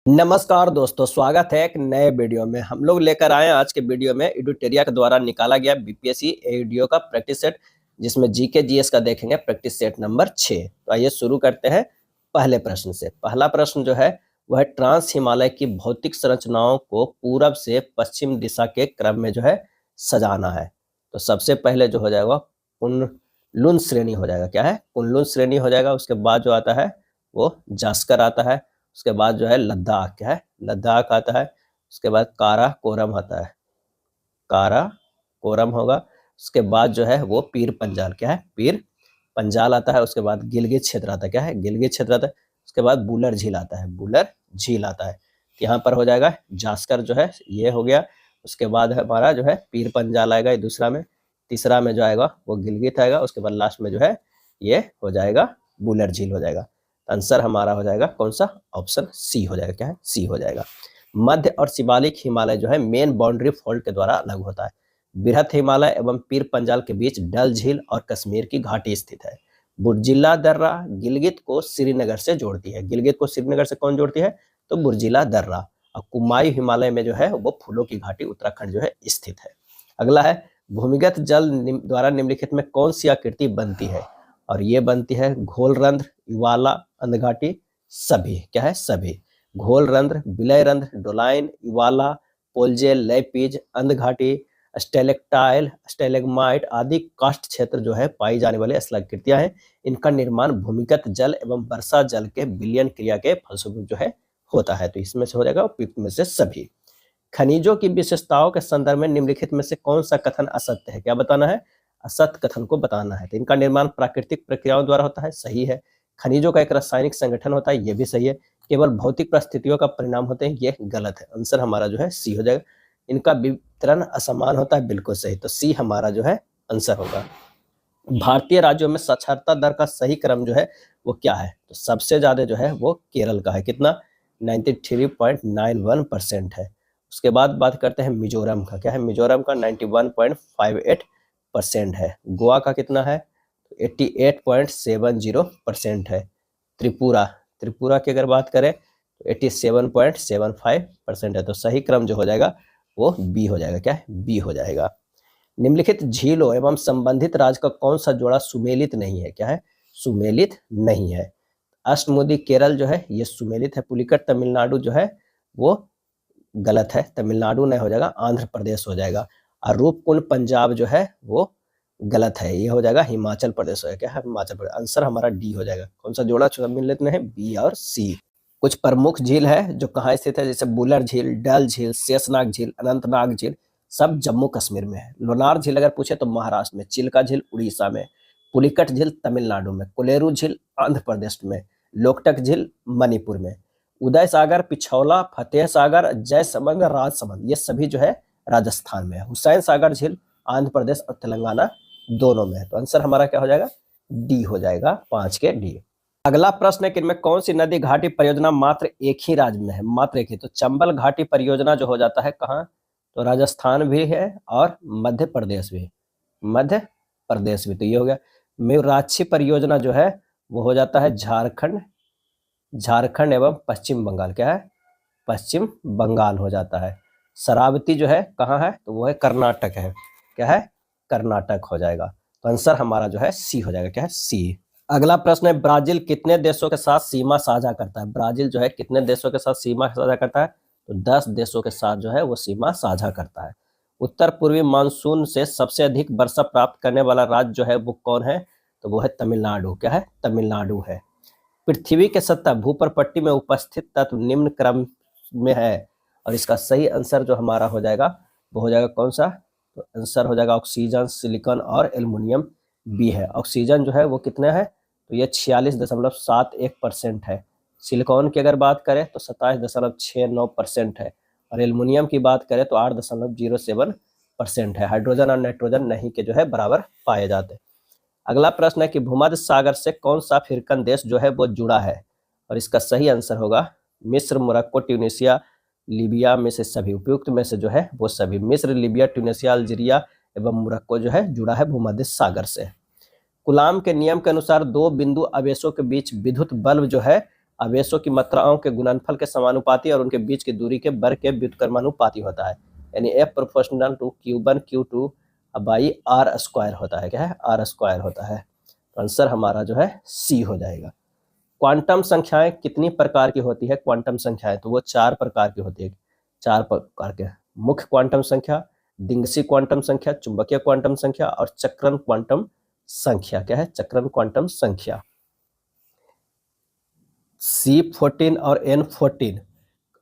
नमस्कार दोस्तों, स्वागत है एक नए वीडियो में। हम लोग लेकर आए हैं आज के वीडियो में एडुटेरिया के द्वारा निकाला गया बीपीएससी एडीओ का प्रैक्टिस सेट, जिसमें जीके जीएस का देखेंगे प्रैक्टिस सेट नंबर 6। तो आइए शुरू करते हैं पहले प्रश्न से। पहला प्रश्न जो है वह ट्रांस हिमालय की भौतिक संरचनाओं को पूरब से पश्चिम दिशा के क्रम में जो है सजाना है। तो सबसे पहले जो हो जाएगा कुनलुन श्रेणी हो जाएगा। क्या है? कुनलुन श्रेणी हो जाएगा। उसके बाद जो आता है वो जास्कर आता है। उसके बाद जो है लद्दाख। क्या है? लद्दाख आता है। उसके बाद काराकोरम आता है, काराकोरम होगा। उसके बाद जो है वो पीर पंजाल। क्या है? पीर पंजाल आता है। उसके बाद गिलगित क्षेत्र आता है। क्या है? गिलगित क्षेत्र आता है। उसके बाद बुलर झील आता है, बुलर झील आता है। यहाँ पर हो जाएगा जास्कर जो है ये हो गया। उसके बाद हमारा जो है पीर पंजाल आएगा, ये दूसरा में। तीसरा में जो आएगा वो गिलगित आएगा। उसके बाद लास्ट में जो है ये हो जाएगा बुलर झील हो जाएगा। आंसर हमारा हो जाएगा कौन सा? ऑप्शन सी हो जाएगा। क्या है? सी हो जाएगा। मध्य और शिवालिक हिमालय जो है मेन बाउंड्री फॉल्ट के द्वारा अलग होता है। बृहत हिमालय एवं पीर पंजाल के बीच डल झील और कश्मीर की घाटी स्थित है। बुर्जिला दर्रा गिलगित को श्रीनगर से जोड़ती है। गिलगित को श्रीनगर से कौन जोड़ती है? तो बुर्जिला दर्रा। और कुमायूं हिमालय में जो है वो फूलों की घाटी उत्तराखंड जो है स्थित है। अगला है भूमिगत जल द्वारा निम्नलिखित में कौन सी आकृति बनती है? और ये बनती है घोलरंध्र, इवाला, अंधघाटी, सभी। क्या है? सभी। घोलरंध्र, विलयरंध्र, डोलाइन, इवाला, पोलजेल, लैपीज, अंधघाटी, स्टेलेक्टाइल, स्टेलेग्माइट आदि काष्ठ क्षेत्र जो है पाई जाने वाली स्थलाकृतियां हैं। इनका निर्माण भूमिगत जल एवं वर्षा जल के विलयन क्रिया के फलस्वरूप जो है होता है। तो इसमें से हो जाएगा उपयुक्त में से सभी। खनिजों की विशेषताओं के संदर्भ में निम्नलिखित में से कौन सा कथन असत्य है? क्या बताना है? असत्य कथन को बताना है। तो इनका निर्माण प्राकृतिक प्रक्रियाओं द्वारा होता है, सही है। खनिजों का एक रासायनिक संगठन होता है, ये भी सही है। केवल भौतिक परिस्थितियों का परिणाम होते हैं, ये गलत है। आंसर हमारा जो है सी हो जाएगा। इनका वितरण असमान होता है, बिल्कुल सही। तो सी हमारा जो है आंसर होगा। भारतीय राज्यों में साक्षरता दर का सही क्रम जो है वो क्या है? तो सबसे ज्यादा जो है वो केरल का है। कितना? 93.91% है। उसके बाद बात करते हैं मिजोरम का। क्या है? मिजोरम का 91.58% है। गोवा का कितना है? 88.70% है। त्रिपुरा की अगर बात करें तो 87.75% है। तो सही क्रम जो हो जाएगा वो बी हो जाएगा। क्या है? बी हो जाएगा। निम्नलिखित झीलों एवं संबंधित राज्य का कौन सा जोड़ा सुमेलित नहीं है? क्या है? सुमेलित नहीं है। अष्टमुदी केरल जो है ये सुमेलित है। पुलिकट तमिलनाडु जो है वो गलत है, तमिलनाडु नहीं हो जाएगा, आंध्र प्रदेश हो जाएगा। और रूपकुंड पंजाब जो है वो गलत है, ये हो जाएगा हिमाचल प्रदेश हो जाएगा। क्या है? हिमाचल प्रदेश। आंसर हमारा डी हो जाएगा। कौन सा जोड़ा सम्मिलित नहीं है? बी और सी। कुछ प्रमुख झील है जो कहाँ स्थित है, जैसे बुलर झील, डल झील, शेषनाग झील, अनंतनाग झील, सब जम्मू कश्मीर में है। लोनार झील अगर पूछे तो महाराष्ट्र में, चिल्का झील उड़ीसा में, पुलिकट झील तमिलनाडु में, कोलेरू झील आंध्र प्रदेश में, लोकटक झील मणिपुर में, उदय सागर, पिछौला, फतेह सागर, जयसमंद, राजसमंद ये सभी जो है राजस्थान में है। हुसैन सागर झील आंध्र प्रदेश और तेलंगाना दोनों में है। तो आंसर हमारा क्या हो जाएगा? डी हो जाएगा, 5 के डी। अगला प्रश्न है कि इनमें कौन सी नदी घाटी परियोजना मात्र एक ही राज्य में है? मात्र एक ही। तो चंबल घाटी परियोजना जो हो जाता है कहाँ? तो राजस्थान भी है और मध्य प्रदेश भी, मध्य प्रदेश भी। तो ये हो गया। मेरुराक्षी परियोजना जो है वो हो जाता है झारखंड, झारखंड एवं पश्चिम बंगाल। क्या है? पश्चिम बंगाल हो जाता है। शरावती जो है कहाँ है? तो वो है कर्नाटक है। क्या है? कर्नाटक हो जाएगा। तो आंसर हमारा जो है सी हो जाएगा। क्या है? सी। अगला प्रश्न है ब्राजील कितने देशों के साथ सीमा साझा करता है? ब्राजील जो है कितने देशों के साथ सीमा साझा करता है? तो 10 देशों के साथ जो है वो सीमा साझा करता है। उत्तर पूर्वी मानसून से सबसे अधिक वर्षा प्राप्त करने वाला राज्य जो है वो कौन है? तो वो है तमिलनाडु। क्या है? तमिलनाडु है। पृथ्वी के सतह भूपर पट्टी में उपस्थित तत्व निम्न क्रम में है, और इसका सही आंसर जो हमारा हो जाएगा वो हो जाएगा कौन सा? तो आंसर हो जाएगा ऑक्सीजन, सिलिकॉन और एल्युमिनियम बी है। ऑक्सीजन जो है वो कितना है? तो ये 46.71% है। सिलिकॉन की अगर बात करें तो 27.69% है। और एल्युमिनियम की बात करें तो 8.07% है। हाइड्रोजन और नाइट्रोजन नहीं के जो है बराबर पाए जाते हैं। अगला प्रश्न है कि भूमध्य सागर से कौन सा अफ्रीकन देश जो है वो जुड़ा है? और इसका सही आंसर होगा मिस्र, मोरक्को, ट्यूनीशिया, लीबिया में से सभी। उपयुक्त में से जो है वो सभी। मिस्र, लीबिया, ट्यूनीशिया, अल्जीरिया एवं मोरक्को जो है जुड़ा है भूमध्य सागर से। कूलाम के नियम के अनुसार दो बिंदु आवेशों के बीच विद्युत बल्ब जो है आवेशों की मात्राओं के गुणनफल के समानुपाती और उनके बीच की दूरी के वर्ग के व्युत्क्रमानुपाती होता है, यानी F proportional to Q1 Q2 by R square होता है। क्या है? R स्क्वायर होता है। तो आंसर हमारा जो है सी हो जाएगा। क्वांटम संख्याएं कितनी प्रकार की होती है? क्वांटम संख्याएं तो वो 4 प्रकार की होती है। 4 प्रकार के: मुख्य क्वांटम संख्या, डिंगसी क्वांटम संख्या, चुंबकीय क्वांटम संख्या और चक्रण क्वांटम संख्या। क्या है? चक्रण क्वांटम संख्या। C14 और N14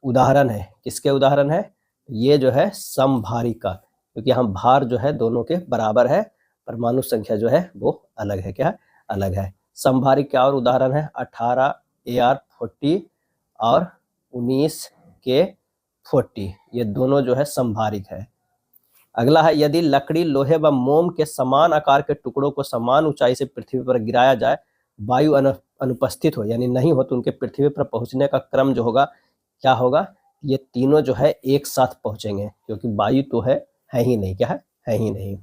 उदाहरण है। किसके उदाहरण है? ये जो है समभारी का, क्योंकि हम भार जो है दोनों के बराबर है, परमाणु संख्या जो है वो अलग है। क्या? अलग है। समभारी क्या और उदाहरण है? 18 AR40 और 19 K40, ये दोनों जो है समभारिक है। अगला है, यदि लकड़ी, लोहे व मोम के समान आकार के टुकड़ों को समान ऊंचाई से पृथ्वी पर गिराया जाए, वायु अनुपस्थित हो यानी नहीं हो, तो उनके पृथ्वी पर पहुंचने का क्रम जो होगा क्या होगा? ये तीनों जो है एक साथ पहुंचेंगे, क्योंकि वायु तो है ही नहीं। क्या है ही नहीं।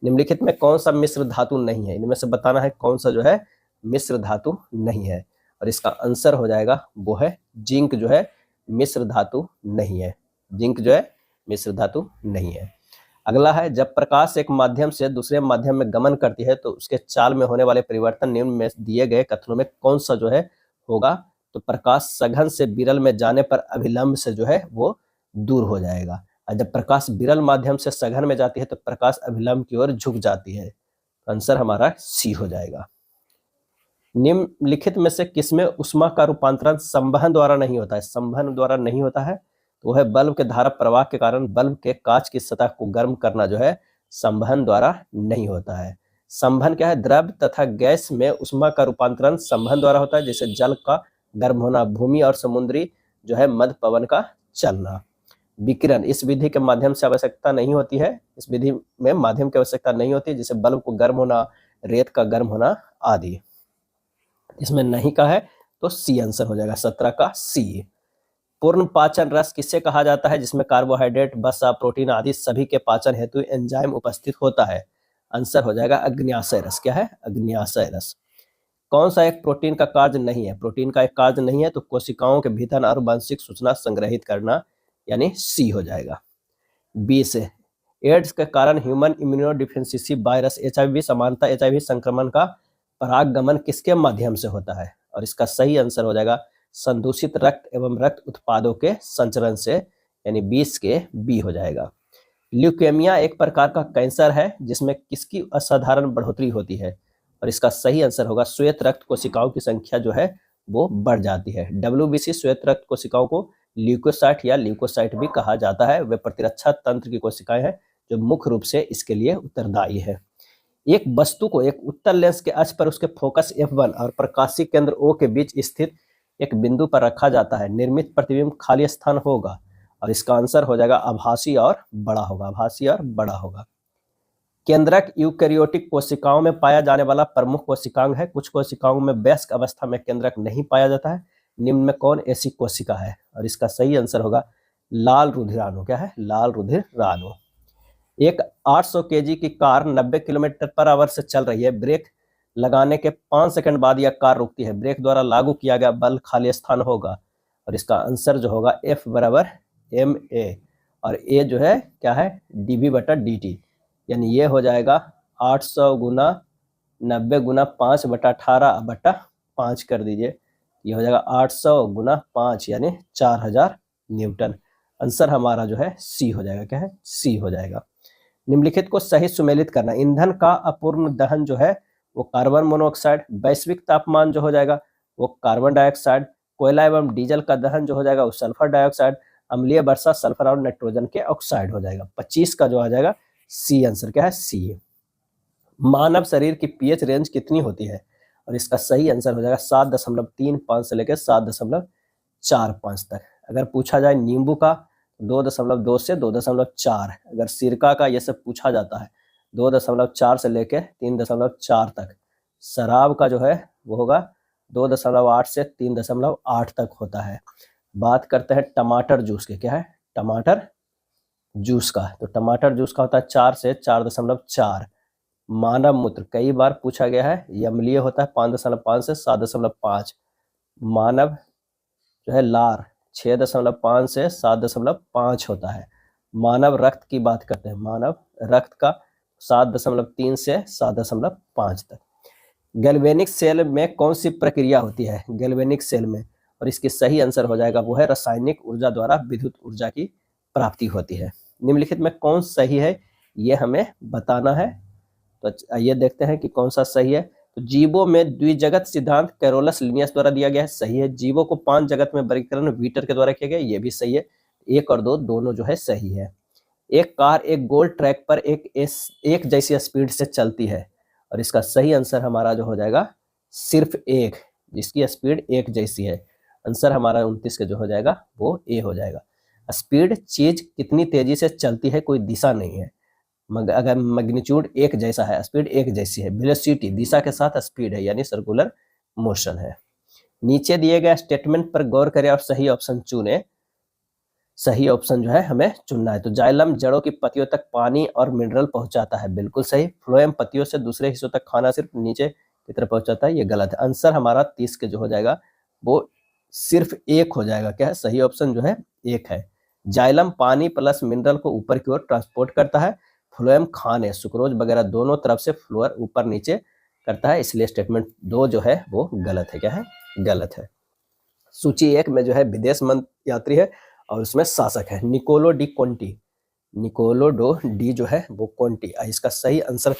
निम्नलिखित में कौन सा मिश्र धातु नहीं है? इनमें से बताना है कौन सा जो है मिश्र धातु नहीं है, और इसका आंसर हो जाएगा वो है जिंक जो है मिश्र धातु नहीं है। जिंक जो है मिश्र धातु नहीं है। अगला है, जब प्रकाश एक माध्यम से दूसरे माध्यम में गमन करती है तो उसके चाल में होने वाले परिवर्तन निम्न में दिए गए कथनों में कौन सा जो है होगा? तो प्रकाश सघन से विरल में जाने पर अभिलंब से जो है वो दूर हो जाएगा, और जब प्रकाश विरल माध्यम से सघन में जाती है तो प्रकाश अभिलंब की ओर झुक जाती है। आंसर हमारा सी हो जाएगा। निम्नलिखित में से किसमें ऊष्मा का रूपांतरण संवहन द्वारा नहीं होता है? संवहन द्वारा नहीं होता है तो वह बल्ब के धारा प्रवाह के कारण बल्ब के कांच की सतह को गर्म करना जो है संवहन द्वारा नहीं होता है। संवहन क्या है? द्रव तथा गैस में ऊष्मा का रूपांतरण संवहन द्वारा होता है, जैसे जल का गर्म होना, भूमि और समुद्री जो है मध्य पवन का चलना। विकिरण इस विधि के माध्यम से आवश्यकता नहीं होती है, इस विधि में माध्यम की आवश्यकता नहीं होती, जैसे बल्ब को गर्म होना, रेत का गर्म होना आदि। इसमें नहीं का है तो सी आंसर हो जाएगा, 17 का सी। पूर्ण पाचन रस किसे कहा जाता है? जिसमें कार्बोहाइड्रेट, वसा, प्रोटीन आदि सभी के पाचन हेतु एंजाइम उपस्थित होता है। आंसर हो जाएगा अग्न्याशय रस। क्या है? अग्न्याशय रस। कौन सा एक प्रोटीन का कार्य नहीं है? प्रोटीन का एक कार्य नहीं है तो कोशिकाओं के भीतर आनुवंशिक सूचना संग्रहित करना, यानी सी हो जाएगा। 20 एड्स के कारण ह्यूमन इम्यूनोडिफिशियंसी वायरस HIV समानता HIV संक्रमण का परागगमन किसके माध्यम से होता है? और इसका सही आंसर हो जाएगा संदूषित रक्त एवं रक्त उत्पादों के संचरण से, यानी 20 के बी हो जाएगा। ल्यूकेमिया एक प्रकार का कैंसर है जिसमें किसकी असाधारण बढ़ोतरी होती है? और इसका सही आंसर होगा श्वेत रक्त कोशिकाओं की संख्या जो है वो बढ़ जाती है। WBC श्वेत रक्त कोशिकाओं को ल्यूकोसाइट या ल्यूकोसाइट भी कहा जाता है। वे प्रतिरक्षा तंत्र की कोशिकाएं हैं जो मुख्य रूप से इसके लिए उत्तरदायी है। एक वस्तु को एक उत्तल लेंस के अक्ष पर उसके फोकस F1 और प्रकाशीय केंद्र O के बीच स्थित एक बिंदु पर रखा जाता है, निर्मित प्रतिबिंब खाली स्थान होगा, और इसका आंसर हो जाएगा आभासी और बड़ा होगा। आभासी और बड़ा होगा। केंद्रक यूकैरियोटिक कोशिकाओं में पाया जाने वाला प्रमुख कोशिकांग है। कुछ कोशिकाओं में वयस्क अवस्था में केंद्रक नहीं पाया जाता है। निम्न में कौन ऐसी कोशिका है? और इसका सही आंसर होगा लाल रुधिराणु। क्या है? लाल रुधिराणु। एक 800 kg की कार 90 km/h से चल रही है। ब्रेक लगाने के 5 सेकंड बाद यह कार रुकती है। ब्रेक द्वारा लागू किया गया बल खाली स्थान होगा, और इसका आंसर जो होगा F बराबर ma, और a जो है क्या है? dv/dt, यानी ये हो जाएगा 800 गुना 90 गुना 5/18/5 कर दीजिए, ये हो जाएगा 800 गुना 5 यानी 4000 न्यूटन। आंसर हमारा जो है सी हो जाएगा। क्या है? सी हो जाएगा। निम्नलिखित को सही सुमेलित करना। ईंधन का अपूर्ण दहन जो है वो कार्बन मोनोऑक्साइड, वैश्विक तापमान जो हो जाएगा वो कार्बन डाइऑक्साइड, कोयला एवं डीजल का दहन जो हो जाएगा वो सल्फर डाइऑक्साइड, अम्लीय वर्षा सल्फर और नाइट्रोजन के ऑक्साइड हो जाएगा। 25 का जो आ जाएगा सी आंसर। क्या है? सी। मानव शरीर की पीएच रेंज कितनी होती है? और इसका सही आंसर हो जाएगा 7.35 से लेकर 7.45 तक। अगर पूछा जाए नींबू का 2.2 से 2.4, अगर सिरका का ये सब पूछा जाता है 2.4 से लेकर 3.4 तक। शराब का जो है वो होगा 2.8 से 3.8 तक होता है। बात करते हैं टमाटर जूस के। क्या है? टमाटर जूस का, तो टमाटर जूस का होता है 4 से 4.4। मानव मूत्र कई बार पूछा गया है, ये अम्लीय होता है 5.5 से 7.5। मानव जो है लार 6.5 से 7.5 होता है। मानव रक्त की बात करते हैं, मानव रक्त का 7.3 से 7.5 तक। गैल्वेनिक सेल में कौन सी प्रक्रिया होती है गैल्वेनिक सेल में, और इसकी सही आंसर हो जाएगा वो है रासायनिक ऊर्जा द्वारा विद्युत ऊर्जा की प्राप्ति होती है। निम्नलिखित में कौन सही है ये हमें बताना है। तो आइए देखते हैं कि कौन सा सही है। तो जीवों में द्विजगत सिद्धांत कैरोलस लिनियस द्वारा दिया गया है, सही है। जीवों को 5 जगत में वर्गीकरण वीटर के द्वारा किया गया, ये भी सही है। 1 और 2 दोनों जो है सही है। एक कार एक गोल ट्रैक पर एक जैसी स्पीड से चलती है, और इसका सही आंसर हमारा जो हो जाएगा सिर्फ 1, जिसकी स्पीड 1 जैसी है। आंसर हमारा 29 का जो हो जाएगा वो ए हो जाएगा। स्पीड चीज कितनी तेजी से चलती है, कोई दिशा नहीं है। अगर मैग्नीट्यूड 1 जैसा है, स्पीड 1 जैसी है, वेलोसिटी दिशा के साथ स्पीड है, यानी सर्कुलर मोशन है। नीचे दिए गए स्टेटमेंट पर गौर करें और सही ऑप्शन चुने। सही ऑप्शन जो है हमें चुनना है। तो जाइलम जड़ों की पत्तियों तक पानी और मिनरल पहुंचाता है, बिल्कुल सही। फ्लोएम पत्तियों से दूसरे हिस्सों तक खाना सिर्फ नीचे की तरफ पहुंचाता है, ये गलत है। आंसर हमारा 30 के जो हो जाएगा वो सिर्फ 1 हो जाएगा। क्या है सही ऑप्शन जो है 1 है। जाइलम पानी प्लस मिनरल को ऊपर की ओर ट्रांसपोर्ट करता है। फ्लोएम खाने सुक्रोज वगैरह दोनों तरफ से फ्लोअर ऊपर नीचे करता है, इसलिए स्टेटमेंट 2 जो है वो गलत है। क्या है गलत है। सूची 1 में जो है विदेश यात्री है और उसमें शासक है Nicolo de Conti. Nicolo de जो है वो कोंटी। इसका सही आंसर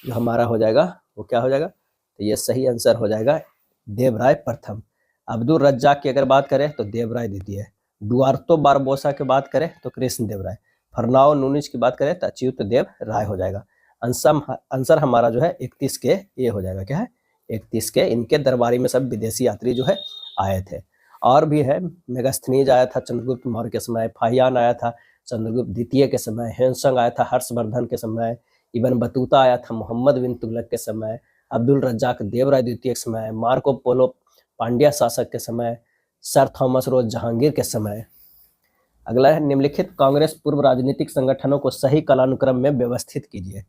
जो हमारा हो जाएगा वो क्या हो जाएगा, तो ये सही आंसर हो जाएगा देवराय प्रथम। अब्दुल रज्जाक की अगर बात करें तो देवराय द्वितीय। डुआर्तो बारबोसा की बात करें तो कृष्ण देव राय। फर्नाओ नूनिज की बात करें तो अच्युत देव राय हो जाएगा। आंसर हमारा जो है 31 के ये हो जाएगा। क्या है 31 के। इनके दरबारी में सब विदेशी यात्री जो है आए थे। और भी है, मेगास्थनीज आया था चंद्रगुप्त मौर्य के समय, फाहियान आया था चंद्रगुप्त द्वितीय के समय, हेनसंग आया था हर्षवर्धन के समय, इबन बतूता आया था मोहम्मद बिन तुगलक के समय, अब्दुल रज्जाक देवराय द्वितीय के समय, मार्को पोलो पांड्या शासक के समय, सर थॉमस रोज जहांगीर के समय। अगला है निम्नलिखित कांग्रेस पूर्व राजनीतिक संगठनों को सही कालानुक्रम में व्यवस्थित कीजिए।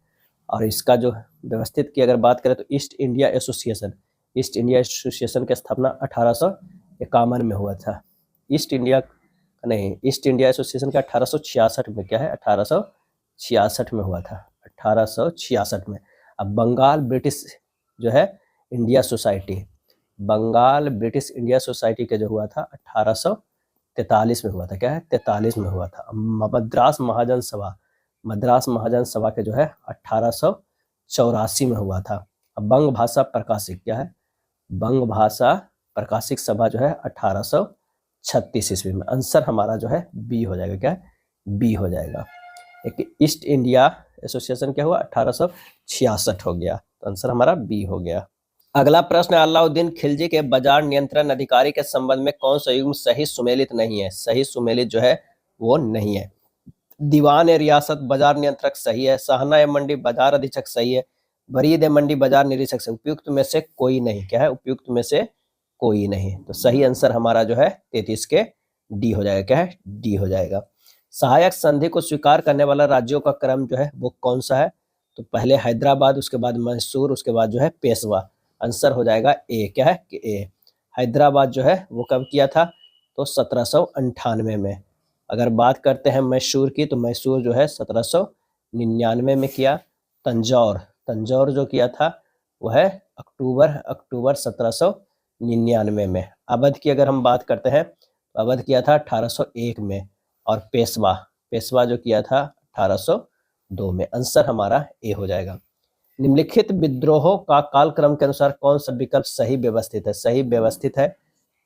और इसका जो व्यवस्थित की अगर बात करें तो east India association. East India association की स्थापना 1851 में हुआ था। ईस्ट इंडिया एसोसिएशन का 1866 में क्या है 1866 में हुआ था, 1866 में। अब बंगाल ब्रिटिश जो है India society, Bengal British India society का जो हुआ था 1843 में हुआ था। क्या है 43 में हुआ था। मद्रास महाजन सभा, मद्रास महाजन सभा के जो है 1884 में हुआ था। अब बंग भाषा प्रकाशिक क्या है, बंग भाषा प्रकाशिक सभा जो है 1836 ईस्वी में। आंसर हमारा जो है बी हो जाएगा। क्या है बी हो जाएगा। एक ईस्ट इंडिया एसोसिएशन क्या हुआ 1866 हो गया, तो आंसर हमारा बी हो गया। अगला प्रश्न अलाउद्दीन खिलजी के बाजार नियंत्रण अधिकारी के संबंध में कौन सा युग्म सही सुमेलित नहीं है। सही सुमेलित जो है वो नहीं है। दीवान ए रियासत बाजार नियंत्रक सही है, शाहना ए मंडी बाजार अधीक्षक सही है, बरीद ए मंडी बाजार निरीक्षक से उपयुक्त में से कोई नहीं। क्या है उपयुक्त में से कोई नहीं। तो सही आंसर हमारा जो है 33 के डी हो जाएगा। क्या है डी हो जाएगा। सहायक संधि को स्वीकार करने वाला राज्यों का क्रम जो है वो कौन सा है, तो पहले हैदराबाद, उसके बाद मैसूर, उसके बाद जो है पेशवा। आंसर हो जाएगा ए। क्या है कि ए। हैदराबाद जो है वो कब किया था, तो 1798 में। अगर बात करते हैं मैसूर की, तो मैसूर जो है 1799 में किया। तंजौर जो किया था वह है अक्टूबर 1799 में। अवध की अगर हम बात करते हैं तो अवध किया था 1801 में। और पेशवा जो किया था 1802 में। आंसर हमारा ए हो जाएगा। निम्नलिखित विद्रोहों का कालक्रम के अनुसार कौन सा विकल्प सही व्यवस्थित है। सही व्यवस्थित है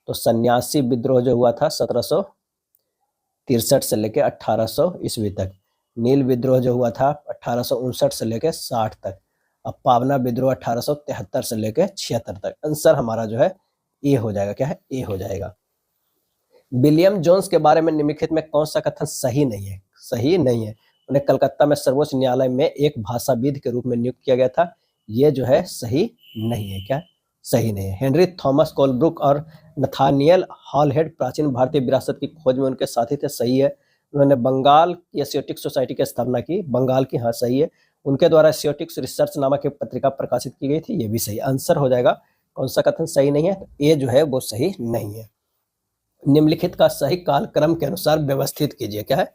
तो सन्यासी विद्रोह जो हुआ था 1763 से लेकर 1800 ईस्वी तक। नील विद्रोह जो हुआ था 1859 से लेकर 60 तक। अब पावना विद्रोह 1873 से लेकर 76 तक। आंसर हमारा जो है ए हो जाएगा। क्या है ए हो जाएगा। विलियम जोन्स के बारे में निम्नलिखित में कौन सा कथन सही नहीं है। सही नहीं है। उन्हें कलकत्ता में सर्वोच्च न्यायालय में एक भाषाविद के रूप में नियुक्त किया गया था, ये जो है सही नहीं है। क्या सही नहीं है। हेनरी थॉमस कोलब्रुक और नथानियल हॉलहेड प्राचीन भारतीय विरासत की खोज में उनके साथी थे, सही है। उन्होंने बंगाल की एशियोटिक सोसाइटी की स्थापना की, बंगाल की, हाँ सही है। उनके द्वारा एशियोटिक्स रिसर्च नामक एक पत्रिका प्रकाशित की गई थी, ये भी सही। आंसर हो जाएगा कौन सा कथन सही नहीं है, तो ए जो है वो सही नहीं है। निम्नलिखित का सही कालक्रम के अनुसार व्यवस्थित कीजिए। क्या है?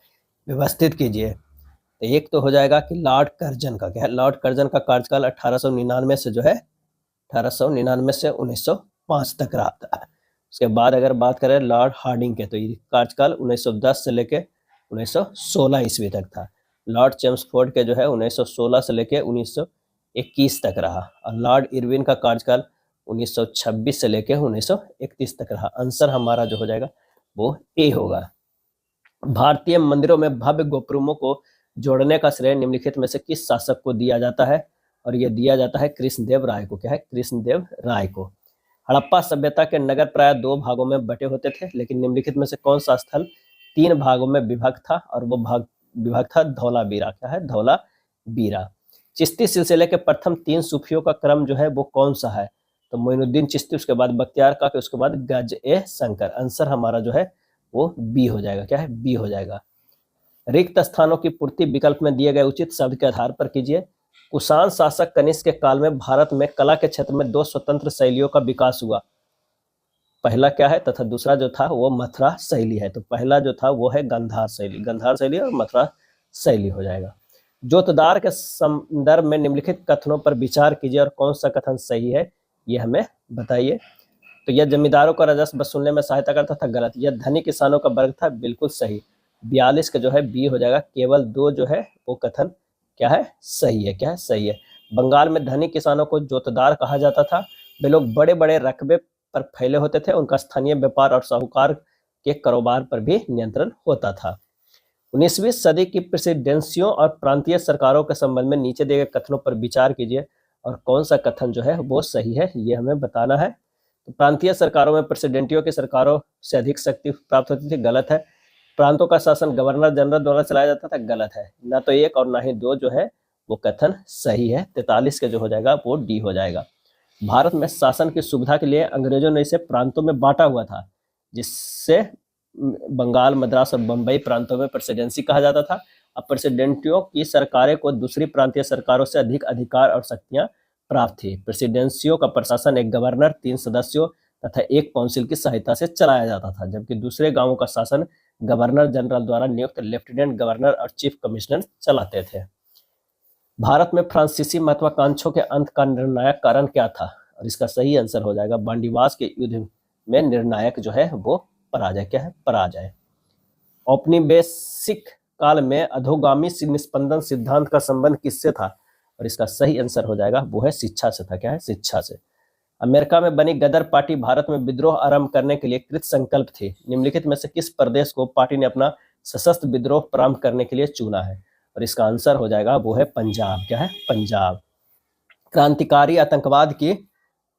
व्यवस्थित कीजिए। तो एक तो हो जाएगा कि लॉर्ड कर्जन का, क्या है, लॉर्ड कर्जन का कार्यकाल 1899 से जो है 1899 से 1905 तक रहा था। उसके बाद अगर बात करें लॉर्ड हार्डिंग के, तो ये कार्यकाल 1910 से लेके 1916 ईस्वी तक था। लॉर्ड चेम्सफोर्ड के जो है 1916 से लेके 1921 तक रहा, और लॉर्ड इरविन का कार्यकाल 1926 से लेके 1931 तक रहा। आंसर हमारा जो हो जाएगा वो ए होगा। भारतीय मंदिरों में भव्य गोपुरमों को जोड़ने का श्रेय निम्नलिखित में से किस शासक को दिया जाता है? और यह दिया जाता है कृष्णदेव राय को। क्या है? कृष्णदेव राय को। हड़प्पा सभ्यता के नगर प्राय 2 भागों में बटे होते थे, लेकिन निम्नलिखित में से कौन सा स्थल 3 भागों में विभक्त था? और वो विभाग था धौलावीरा। क्या है? धौलावीरा। चिश्ती सिलसिले के प्रथम 3 सूफियों का क्रम जो है वो कौन सा है? तो मोइनुद्दीन चिश्ती, उसके बाद बख्तियार काकी, उसके बाद गज-ए-शंकर। आंसर हमारा जो है वो बी हो जाएगा। क्या है? बी हो जाएगा। रिक्त स्थानों की पूर्ति विकल्प में दिए गए उचित शब्द के आधार पर कीजिए। कुषाण शासक कनिष्क के काल में भारत में कला के क्षेत्र में 2 स्वतंत्र शैलियों का विकास हुआ। पहला क्या है तथा दूसरा जो था वो मथुरा शैली है। तो पहला जो था वो है गांधार शैली और मथुरा शैली हो जाएगा। जोतदार के संदर्भ में निम्नलिखित कथनों पर विचार कीजिए और कौन सा कथन सही है ये हमें बताइए। तो यह जमींदारों का राजस्व वसूलने में सहायता करता था, गलत। यह धनी किसानों का वर्ग था, बिल्कुल सही। 42 का जो है बी हो जाएगा। केवल 2 जो है वो कथन क्या है? सही है। क्या है? सही है। बंगाल में धनी किसानों को जोतदार कहा जाता था। वे लोग बड़े बड़े रकबे पर फैले होते थे। उनका स्थानीय व्यापार और साहूकार के कारोबार पर भी नियंत्रण होता था। 19वीं सदी की प्रेसिडेंसियों और प्रांतीय सरकारों के संबंध में नीचे दिए गए कथनों पर विचार कीजिए और कौन सा कथन जो है वो सही है ये हमें बताना है। तो प्रांतीय सरकारों में प्रेसिडेंटियों की सरकारों से अधिक शक्ति प्राप्त होती थी, गलत है। प्रांतों का शासन गवर्नर जनरल द्वारा चलाया जाता था, गलत है। ना तो 1 और ना ही 2 जो है वो कथन सही है। 43 का जो हो जाएगा वो डी हो जाएगा। भारत में शासन की सुविधा के लिए अंग्रेजों ने इसे प्रांतों में बांटा हुआ था, जिससे बंगाल, मद्रास और बंबई प्रांतों में प्रेसिडेंसी कहा जाता था। अब प्रेसिडेंटियों की सरकारें को दूसरी प्रांतीय सरकारों से अधिक अधिकार और शक्तियां प्राप्त थी। प्रेसिडेंसियों का प्रशासन एक गवर्नर, 3 सदस्यों तथा एक काउंसिल की सहायता से चलाया जाता था, जबकि दूसरे गांवों का शासन गवर्नर जनरल द्वारा नियुक्त लेफ्टिनेंट गवर्नर और चीफ कमिश्नर चलाते थे। भारत में फ्रांसीसी महत्वाकांक्षों के अंत का निर्णायक कारण क्या था? और इसका सही आंसर हो जाएगा बांडीवास के युद्ध में निर्णायक जो है वो पराजय। क्या है? पराजय। औपनिवेशिक काल में अधोगामी निस्पंदन सिद्धांत का संबंध किससे था? और इसका सही आंसर हो जाएगा वो है शिक्षा से था। क्या है? शिक्षा से। अमेरिका में बनी गदर पार्टी भारत में विद्रोह आरंभ करने के लिए कृत संकल्प थी। निम्नलिखित में से किस प्रदेश को पार्टी ने अपना सशस्त्र विद्रोह प्रारंभ करने के लिए चुना है? और इसका आंसर हो जाएगा वो है पंजाब। क्या है? पंजाब। क्रांतिकारी आतंकवाद की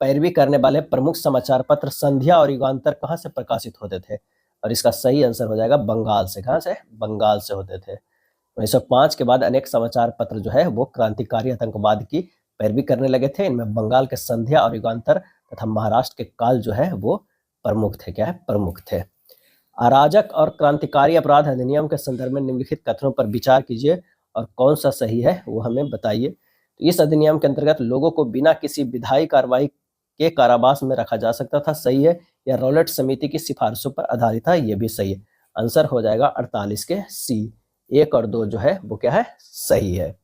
पैरवी करने वाले प्रमुख समाचार पत्र संध्या और युगांतर कहाँ से प्रकाशित होते थे? और इसका सही आंसर हो जाएगा बंगाल से। कहाँ से? बंगाल से होते थे। 1905 के बाद अनेक समाचार पत्र जो है वो क्रांतिकारी आतंकवाद की पैरवी करने लगे थे। इनमें बंगाल के संध्या और युगांतर तथा महाराष्ट्र के काल जो है वो प्रमुख थे। क्या है? प्रमुख थे। अराजक और क्रांतिकारी अपराध अधिनियम के संदर्भ में निम्नलिखित कथनों पर विचार कीजिए और कौन सा सही है वो हमें बताइए। तो इस अधिनियम के अंतर्गत लोगों को बिना किसी विधायी कार्रवाई के कारावास में रखा जा सकता था, सही है। या रॉलेट समिति की सिफारिशों पर आधारित था, ये भी सही है। आंसर हो जाएगा 48 के सी। 1 और 2 जो है वो क्या है? सही है।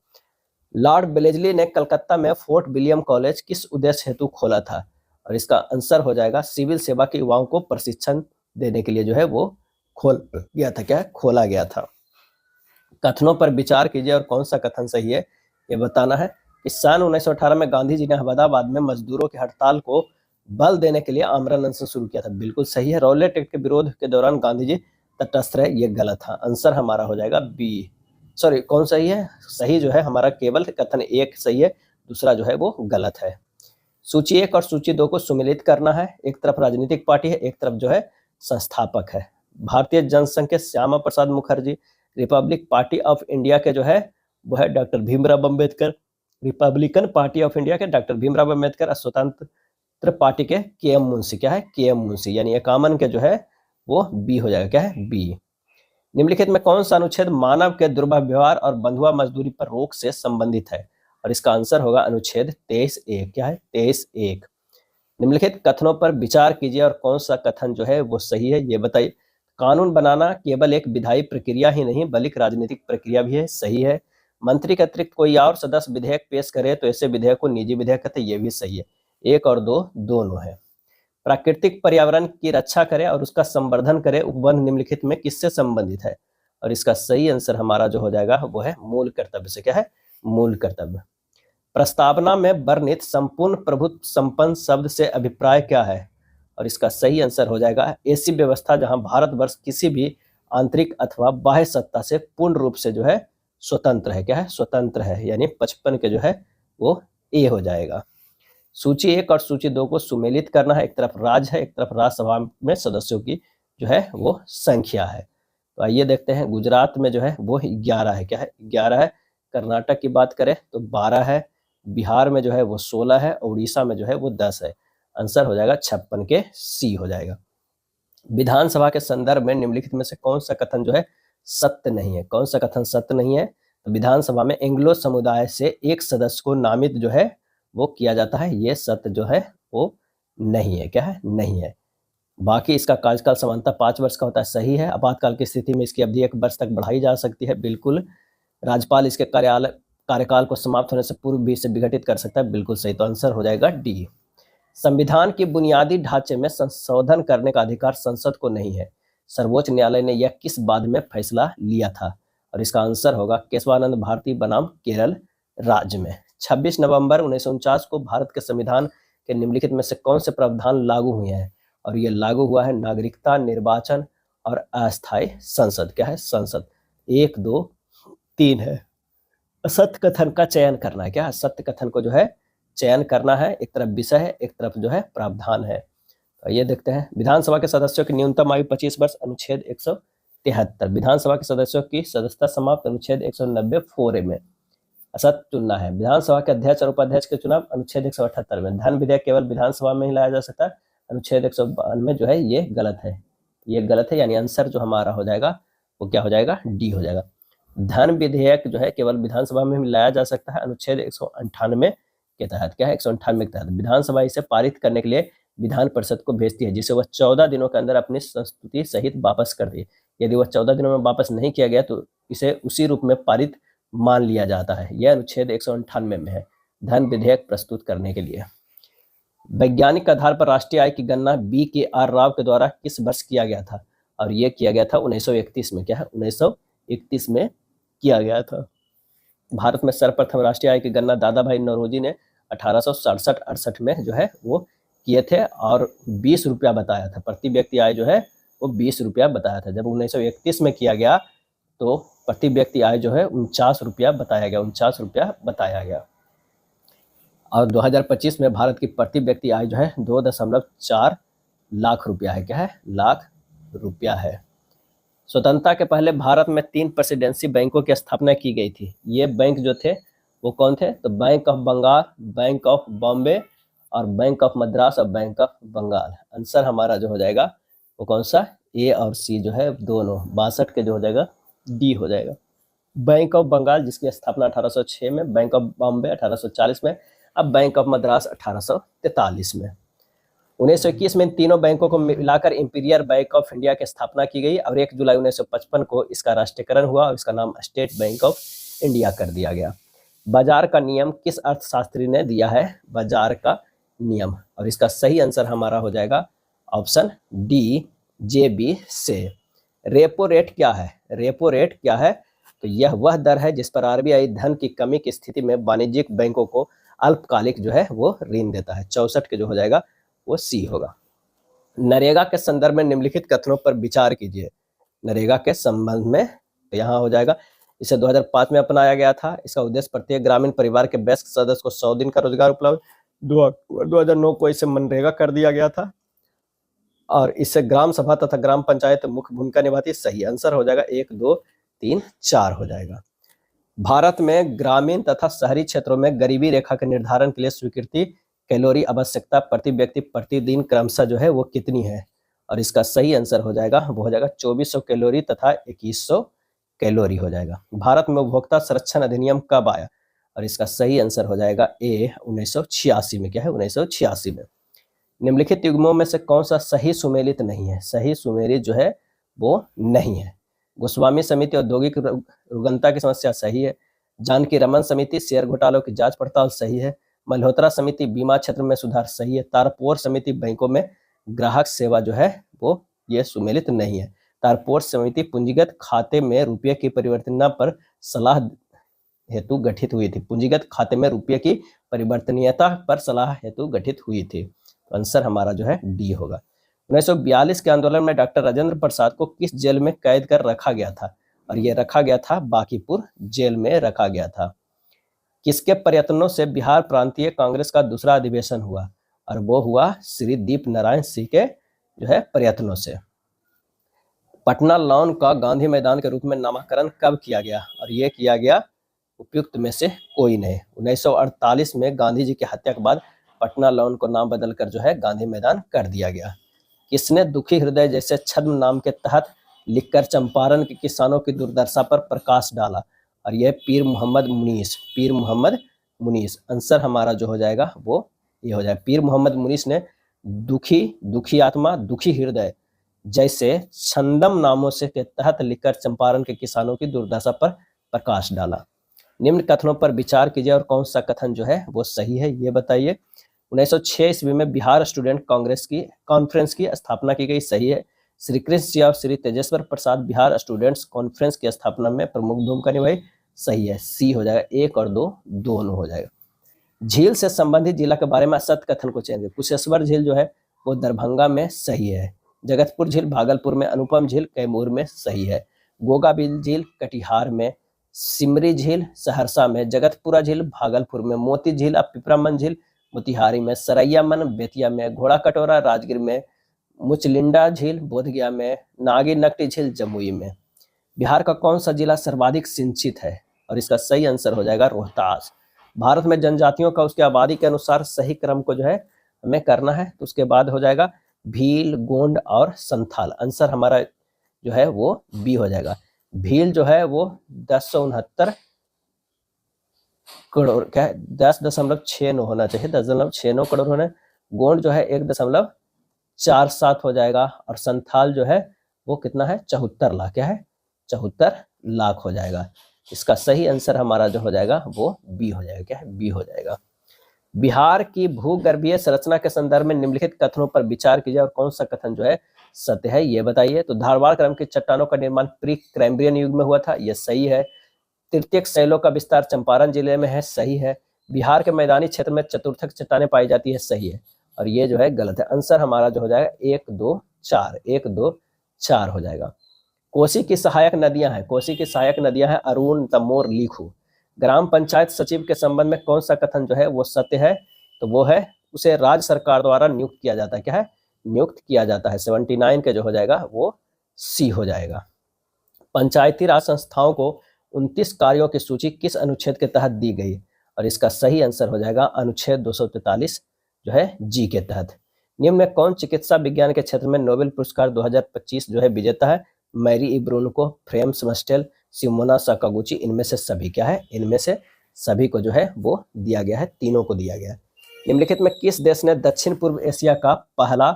लॉर्ड बेलेजली ने कलकत्ता में फोर्ट विलियम कॉलेज किस उद्देश्य हेतु खोला था? और इसका आंसर हो जाएगा सिविल सेवा के युवाओं को प्रशिक्षण देने के लिए जो है वो खोल गया था। क्या है? खोला गया था। कथनों पर विचार कीजिए और कौन सा कथन सही है ये बताना है। इस सन 1918 में गांधी जी ने अहमदाबाद में मजदूरों की हड़ताल को बल देने के लिए आमरण अनशन शुरू किया था, बिल्कुल सही है। रॉलेट एक्ट के विरोध के दौरान गांधी जी तटस्थ रहे, ये गलत था। आंसर हमारा हो जाएगा बी। सॉरी, कौन सही है? सही जो है हमारा केवल कथन 1 सही है, दूसरा जो है वो गलत है। सूची 1 और सूची 2 को सुमिलित करना है। एक तरफ राजनीतिक पार्टी है, एक तरफ जो है संस्थापक है। भारतीय जनसंघ के Shyama Prasad Mukherjee, Republic Party of India के जो है वो है doctor Bhimrao Ambedkar, Republican Party of India के डॉक्टर भीमराव अम्बेडकर, स्वतंत्र पार्टी के के.एम. मुंशी। क्या है? के.एम. मुंशी, यानी 51 के जो है वो बी हो जाएगा। क्या है? बी। निम्नलिखित में कौन सा अनुच्छेद मानव के दुर्व्यवहार और बंधुआ मजदूरी पर रोक से संबंधित है? और इसका आंसर होगा अनुच्छेद 23(1). क्या है? 23(1). निम्नलिखित कथनों पर विचार कीजिए और कौन सा कथन जो है वो सही है ये बताइए। कानून बनाना केवल एक विधायी प्रक्रिया ही नहीं बल्कि राजनीतिक प्रक्रिया भी है, सही है। मंत्री के अतिरिक्त कोई और सदस्य विधेयक पेश करे तो ऐसे विधेयक को निजी विधेयक कहते हैं, ये भी सही है। 1 और 2 दोनों है। प्राकृतिक पर्यावरण की रक्षा करे और उसका संवर्धन करे, उपबंध निम्नलिखित में किससे संबंधित है? और इसका सही आंसर हमारा जो हो जाएगा वो है मूल कर्तव्य से। क्या है? मूल कर्तव्य। प्रस्तावना में वर्णित संपूर्ण प्रभुत्व संपन्न शब्द से अभिप्राय क्या है? और इसका सही आंसर हो जाएगा ऐसी व्यवस्था जहां भारतवर्ष किसी भी आंतरिक अथवा बाह्य सत्ता से पूर्ण रूप से जो है स्वतंत्र है। क्या है? स्वतंत्र है, यानी 55 के जो है वो ए हो जाएगा। सूची 1 और सूची 2 को सुमेलित करना है। एक तरफ राज्य है, एक तरफ राज्यसभा में सदस्यों की जो है वो संख्या है। तो आइए देखते हैं। गुजरात में जो है वो 11 है। क्या है? 11 है। कर्नाटक की बात करें तो 12 है। बिहार में जो है वो 16 है। उड़ीसा में जो है वो 10 है। आंसर हो जाएगा 56 के सी हो जाएगा। विधानसभा के संदर्भ में निम्नलिखित में से कौन सा कथन जो है सत्य नहीं है? कौन सा कथन सत्य नहीं है? तो विधानसभा में एंग्लो समुदाय से एक सदस्य को नामित जो है वो किया जाता है, ये सत्य जो है वो नहीं है। क्या है? नहीं है। बाकी इसका कार्यकाल समानता 5 वर्ष का होता है, सही है। आपातकाल की स्थिति में इसकी अवधि 1 वर्ष तक बढ़ाई जा सकती है, बिल्कुल। राज्यपाल इसके कार्यकाल को समाप्त होने से पूर्व भी इसे विघटित कर सकता है, बिल्कुल सही। तो आंसर हो जाएगा डी। संविधान के बुनियादी ढांचे में संशोधन करने का अधिकार संसद को नहीं है। सर्वोच्च न्यायालय ने यह किस बाद में फैसला लिया था? और इसका आंसर होगा केशवानंद भारती बनाम केरल राज्य में। 26 नवंबर 1949 को भारत के संविधान के निम्नलिखित में से कौन से प्रावधान लागू हुए हैं? और ये लागू हुआ है नागरिकता, निर्वाचन और अस्थायी संसद। क्या है? संसद। 1 2 3 है। असत्य कथन का चयन करना है। क्या? सत्य कथन को जो है चयन करना है। एक तरफ विषय है, एक तरफ जो है प्रावधान है। तो ये देखते हैं। विधानसभा के सदस्यों की न्यूनतम आयु 25 वर्ष, अनुच्छेद 173। विधानसभा के सदस्यों की सदस्यता समाप्त, अनुच्छेद 190 4A में। असत्य चुनना है। विधानसभा के अध्यक्ष और उपाध्यक्ष के चुनाव, अनुच्छेद 178 में। धन विधेयक केवल विधानसभा में ही लाया जा सकता है, अनुच्छेद 192 जो है ये गलत है। ये गलत है, यानी आंसर जो हमारा हो जाएगा वो क्या हो जाएगा? डी हो जाएगा। धन विधेयक जो है केवल विधानसभा में ही लाया जा सकता है, अनुच्छेद 198 के तहत। क्या है? 198 के तहत। विधानसभा इसे पारित करने के लिए विधान परिषद को भेजती है, जिसे वह 14 दिनों के अंदर अपनी संस्तुति सहित वापस कर दे। यदि वह 14 दिनों में वापस नहीं किया गया तो इसे उसी रूप में पारित मान लिया जाता है। यह अनुच्छेद 198 में है, धन विधेयक प्रस्तुत करने के लिए। वैज्ञानिक आधार पर राष्ट्रीय आय की गणना BKR राव के द्वारा किस वर्ष किया गया था? और यह किया गया था 1931 में। क्या है? 1931 में किया गया था। भारत में सर्वप्रथम राष्ट्रीय आय की गणना दादा भाई नौरोजी ने 1867-68 में जो है वो किए थे और 20 रुपया बताया था। प्रति व्यक्ति आय जो है वो 20 रुपया बताया था। जब 1931 में किया गया तो प्रति व्यक्ति आय जो है 49 रुपया बताया गया, 49 रुपया बताया गया। और 2025 में भारत की प्रति व्यक्ति आय जो है 2.4 लाख रुपया है। क्या है? लाख रुपया है। स्वतंत्रता के पहले भारत में 3 प्रेसिडेंसी बैंकों की स्थापना की गई थी। ये बैंक जो थे वो कौन थे? तो bank of Bengal, bank of Bombay और बैंक ऑफ मद्रास और बैंक ऑफ बंगाल। आंसर हमारा जो हो जाएगा वो कौन सा? ए और सी जो है दोनों। 62 के जो हो जाएगा डी हो जाएगा। बैंक ऑफ बंगाल जिसकी स्थापना 1806 में, बैंक ऑफ बॉम्बे 1840 में, अब बैंक ऑफ मद्रास 1843 में। 1921 में इन तीनों बैंकों को मिलाकर इंपीरियल बैंक ऑफ इंडिया की स्थापना की गई और 1 जुलाई 1955 को इसका राष्ट्रीयकरण हुआ और इसका नाम स्टेट बैंक ऑफ इंडिया कर दिया गया। बाजार का नियम किस अर्थशास्त्री ने दिया है? बाजार का नियम। और इसका सही आंसर हमारा हो जाएगा ऑप्शन डी, JB से। रेपो रेट क्या है? रेपो रेट क्या है? तो यह वह दर है जिस पर RBI धन की कमी की स्थिति में वाणिज्यिक बैंकों को अल्पकालिक जो है वो ऋण देता है। 64 के जो हो जाएगा वो सी होगा। नरेगा के संदर्भ में निम्नलिखित कथनों पर विचार कीजिए। नरेगा के संबंध में तो यहाँ हो जाएगा, इसे 2005 में अपनाया गया था। इसका उद्देश्य प्रत्येक ग्रामीण परिवार के वयस्क सदस्य को 100 दिन का रोजगार उपलब्ध। 2009 को इसे मनरेगा कर दिया गया था और इससे ग्राम सभा तथा ग्राम पंचायत मुख्य भूमिका निभाती है। सही आंसर हो जाएगा 1 2 3 4 हो जाएगा। भारत में ग्रामीण तथा शहरी क्षेत्रों में गरीबी रेखा के निर्धारण के लिए स्वीकृति कैलोरी आवश्यकता प्रति व्यक्ति प्रतिदिन क्रमशः जो है वो कितनी है? और इसका सही आंसर हो जाएगा वो हो जाएगा 2400 कैलोरी तथा 2100 कैलोरी हो जाएगा। भारत में उपभोक्ता संरक्षण अधिनियम कब आया? और इसका सही आंसर हो जाएगा ए, 1986 में। क्या है? 1986 में। निम्नलिखित युग्मों में से कौन सा सही सुमेलित नहीं है? सही सुमेलित जो है वो नहीं है। गोस्वामी समिति औद्योगिक रुग्णता की समस्या सही है। जानकी रमन समिति शेयर घोटालों की जांच पड़ताल सही है। मल्होत्रा समिति बीमा क्षेत्र में सुधार सही है। तारपोर समिति बैंकों में ग्राहक सेवा जो है वो ये सुमेलित नहीं है। तारपोर समिति पूंजीगत खाते में रुपये की परिवर्तनीयता पर सलाह हेतु गठित हुई थी। पूंजीगत खाते में रुपये की परिवर्तनीयता पर सलाह हेतु गठित हुई थी। तो आंसर हमारा जो है डी होगा। 1942 के आंदोलन में डॉक्टर राजेंद्र प्रसाद को किस जेल में कैद कर रखा गया था? और ये रखा गया था बांकीपुर जेल में रखा गया था। किसके प्रयत्नों से बिहार प्रांतीय कांग्रेस का दूसरा अधिवेशन हुआ? और वो हुआ श्री दीप नारायण सिंह के जो है प्रयत्नों से। पटना लॉन का गांधी मैदान के रूप में नामकरण कब किया गया? और ये किया गया उपयुक्त में से कोई नहीं। 1948 में गांधी जी की हत्या के बाद पटना लॉन को नाम बदलकर जो है गांधी मैदान कर दिया गया। किसने दुखी हृदय जैसे छद्म नाम के तहत लिखकर चंपारण के किसानों की दुर्दशा पर प्रकाश डाला? और यह पीर मोहम्मद मुनीस। पीर मोहम्मद मुनीस आंसर हमारा जो हो जाएगा वो ये हो जाएगा। पीर मोहम्मद मुनीस ने दुखी आत्मा दुखी हृदय जैसे छंदम नामों से के तहत लिखकर चंपारण के किसानों की दुर्दशा पर प्रकाश डाला। निम्न कथनों पर विचार कीजिए और कौन सा कथन जो है वो सही है ये बताइए। 1906 ईस्वी में बिहार स्टूडेंट कांग्रेस की कॉन्फ्रेंस की स्थापना की गई, सही है। श्री कृष्ण जी और श्री तेजेश्वर प्रसाद बिहार स्टूडेंट्स कॉन्फ्रेंस की स्थापना में प्रमुख भूमिका निभाई, सही है। सी हो जाएगा, 1 और 2 दोनों हो जाएगा। झील से संबंधित जिला के बारे में सत्य कथन को चयन करें। कुशेश्वर झील जो है वो दरभंगा में, सही है। जगतपुर झील भागलपुर में, अनुपम झील कैमूर में, सही है। गोगाबिल झील कटिहार में, सिमरी झील सहरसा में, जगतपुरा झील भागलपुर में, मोती झील अब पिपरामन झील मोतिहारी में, सरैया मन बेतिया में, घोड़ा कटोरा राजगीर में, मुचलिंडा झील बोधगया में, नागी नकटी झील जमुई में। बिहार का कौन सा जिला सर्वाधिक सिंचित है? और इसका सही आंसर हो जाएगा रोहतास। भारत में जनजातियों का उसके आबादी के अनुसार सही क्रम को जो है हमें करना है, तो उसके बाद हो जाएगा भील, गोंड और संथाल। आंसर हमारा जो है वो बी हो जाएगा। भील जो है वो 1069 करोड़ क्या है 10.69 होना चाहिए, 10.69 करोड़ होना। गोंड जो है 1.47 हो जाएगा और संथाल जो है वो कितना है 74 लाख, क्या है 74 लाख हो जाएगा। इसका सही आंसर हमारा जो हो जाएगा वो बी हो जाएगा, क्या है बी हो जाएगा। बिहार की भूगर्भीय संरचना के संदर्भ में निम्नलिखित कथनों पर विचार कीजिए और कौन सा कथन जो है सत्य है ये बताइए। तो धारवाड़ क्रम की चट्टानों का निर्माण प्री कैम्ब्रियन युग में हुआ था, यह सही है। तृतीयक शैलों का विस्तार चंपारण जिले में है, सही है। बिहार के मैदानी क्षेत्र में चतुर्थक चट्टानें पाई जाती है, सही है। और ये जो है गलत है। आंसर हमारा जो हो जाएगा 1, 2, 4, 1, 2, 4 हो जाएगा। कोसी की सहायक नदियां हैं, कोसी की सहायक नदियां हैं अरुण, तमोर, लीखू। ग्राम पंचायत सचिव के संबंध में कौन सा कथन जो है वो सत्य है? तो वो है उसे राज्य सरकार द्वारा नियुक्त किया जाता है, क्या है नियुक्त किया जाता है। 79 के जो हो जाएगा वो सी हो जाएगा। पंचायती राज संस्थाओं को 29 कार्यों की सूची किस अनुच्छेद के तहत दी गई? और इसका सही आंसर हो जाएगा अनुच्छेद 243 जो है जी के तहत। निम्न में कौन चिकित्सा विज्ञान के क्षेत्र में नोबेल पुरस्कार 2025 जो है विजेता है? मैरी इब्रुनको, फ्रेम्स मस्टेल, सिमोना साकागुची, इनमें से सभी क्या है? इनमें से सभी को जो है वो दिया गया है, तीनों को दिया गया है। निम्नलिखित में किस देश ने दक्षिण पूर्व एशिया का पहला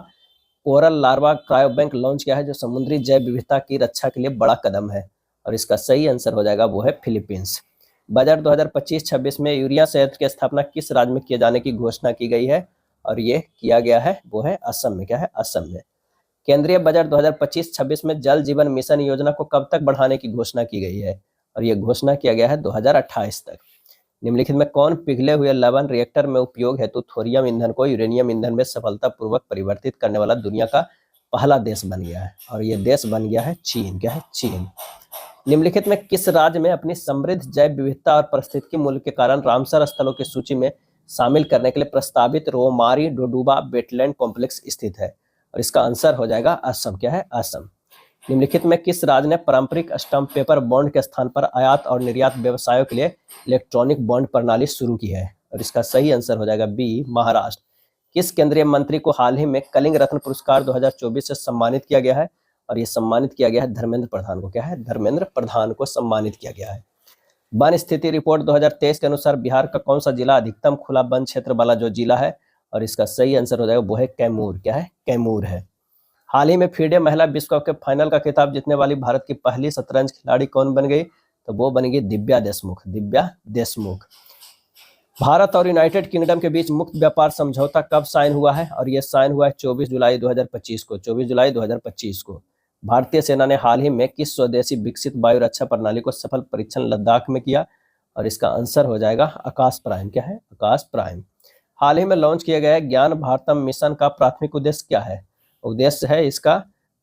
कोरल लार्वा क्रायोबैंक लॉन्च किया है जो समुद्री जैव विविधता की रक्षा के लिए बड़ा कदम है? और इसका सही आंसर हो जाएगा वो है फिलीपींस। बजट 2025-26 में यूरिया संयंत्र की स्थापना किस राज्य में किए जाने की घोषणा की गई है? और ये किया गया है वो है असम में, क्या है असम में। केंद्रीय बजट 2025-26 में जल जीवन मिशन योजना को कब तक बढ़ाने की घोषणा की गई है? और ये घोषणा किया गया है 2028 तक। निम्नलिखित में कौन पिघले हुए लवण रिएक्टर में उपयोग हेतु थोरियम ईंधन को यूरेनियम ईंधन में सफलतापूर्वक परिवर्तित करने वाला दुनिया का पहला देश बन गया है? और ये देश बन गया है चीन, क्या है चीन। निम्नलिखित में किस राज्य में अपनी समृद्ध जैव विविधता और पारिस्थितिकी मूल्य के कारण रामसर स्थलों की सूची में शामिल करने के लिए प्रस्तावित रोमारी डोडुबा वेटलैंड कॉम्प्लेक्स स्थित है? और इसका आंसर हो जाएगा असम, क्या है असम। निम्नलिखित में किस राज्य ने पारंपरिक स्टैम्प पेपर बॉन्ड के स्थान पर आयात और निर्यात व्यवसायों के लिए इलेक्ट्रॉनिक बॉन्ड प्रणाली शुरू की है? और इसका सही आंसर हो जाएगा बी, महाराष्ट्र। किस केंद्रीय मंत्री को हाल ही में कलिंग रत्न पुरस्कार 2024 से सम्मानित किया गया है? और ये सम्मानित किया गया है धर्मेंद्र प्रधान को, क्या है धर्मेंद्र प्रधान को सम्मानित किया गया है। वन स्थिति रिपोर्ट 2023 के अनुसार बिहार का कौन सा जिला अधिकतम खुला वन क्षेत्र वाला जो जिला है? और इसका सही आंसर हो जाएगा वो है कैमूर। क्या है? कैमूर है। हाल ही में फीडे महिला विश्व कप के फाइनल का खिताब जीतने वाली भारत की पहली शतरंज खिलाड़ी कौन बन गई? तो वो बन गई दिव्या देशमुख। दिव्या देशमुख। भारत और यूनाइटेड किंगडम के बीच मुक्त व्यापार समझौता कब साइन हुआ है? और ये साइन हुआ है 24 जुलाई 2025 को। 24 जुलाई 2025 को। भारतीय सेना ने हाल ही में किस स्वदेशी विकसित वायु रक्षा प्रणाली को सफल परीक्षण लद्दाख में किया? और इसका आंसर हो जाएगा आकाश प्राइम। क्या है? आकाश प्राइम। हाल ही में लॉन्च किया गया ज्ञान भारतम मिशन का प्राथमिक उद्देश्य क्या है? उद्देश्य है इसका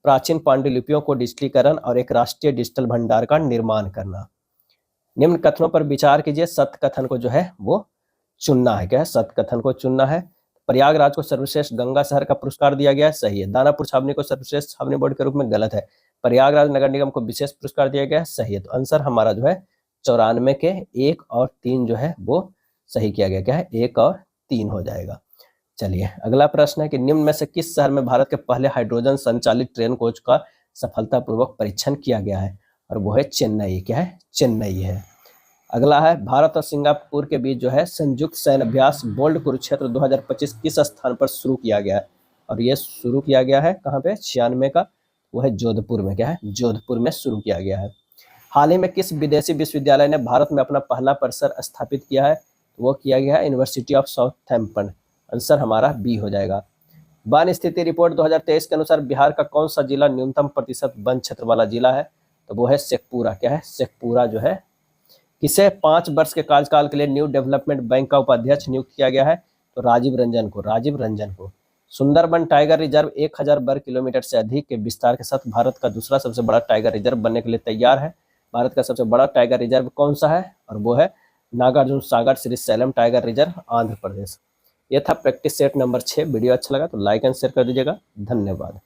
प्राचीन पांडुलिपियों को डिजिटलीकरण और एक राष्ट्रीय डिजिटल भंडार का निर्माण करना। निम्न कथनों पर विचार कीजिए। सत्य कथन को जो है वो चुनना है। क्या है? सत्य कथन को चुनना है। प्रयागराज को सर्वश्रेष्ठ गंगा शहर का पुरस्कार दिया गया है। सही है। दानापुर छावनी को सर्वश्रेष्ठ छावनी बोर्ड के रूप में गलत है। प्रयागराज नगर निगम को विशेष पुरस्कार दिया गया है। सही है। तो आंसर हमारा जो है 94 के 1 और 3 जो है वो सही किया गया। क्या है? 1 और 3 हो जाएगा। चलिए अगला प्रश्न है कि निम्न में से किस शहर में भारत के पहले हाइड्रोजन संचालित ट्रेन कोच का सफलतापूर्वक परीक्षण किया गया है? और वो है चेन्नई। क्या है? चेन्नई है। अगला है भारत और सिंगापुर के बीच जो है संयुक्त सैन्य अभ्यास बोल्ड कुरुक्षेत्र 2025 किस स्थान पर शुरू किया गया है? और ये शुरू किया गया है कहाँ पे? 96 का। वो है जोधपुर में। क्या है? जोधपुर में शुरू किया गया है। हाल ही में किस विदेशी विश्वविद्यालय ने भारत में अपना पहला परिसर स्थापित किया है? वो किया गया है यूनिवर्सिटी ऑफ साउथहैम्पटन। आंसर हमारा बी हो जाएगा। वन स्थिति रिपोर्ट 2023 के अनुसार बिहार का कौन सा जिला न्यूनतम प्रतिशत वन क्षेत्र वाला जिला है? तो वो है शेखपुरा। क्या है? शेखपुरा जो है। किसे 5 वर्ष के कार्यकाल के लिए न्यू डेवलपमेंट बैंक का उपाध्यक्ष नियुक्त किया गया है? तो राजीव रंजन को। राजीव रंजन को। सुंदरबन टाइगर रिजर्व 1000 वर्ग किलोमीटर से अधिक के विस्तार के साथ भारत का दूसरा सबसे बड़ा टाइगर रिजर्व बनने के लिए तैयार है। भारत का सबसे बड़ा टाइगर रिजर्व कौन सा है? और वो है Nagarjuna Sagar Srisailam tiger reserve, Andhra Pradesh. ये था प्रैक्टिस सेट नंबर 6। वीडियो अच्छा लगा तो लाइक एंड शेयर कर दीजिएगा। धन्यवाद।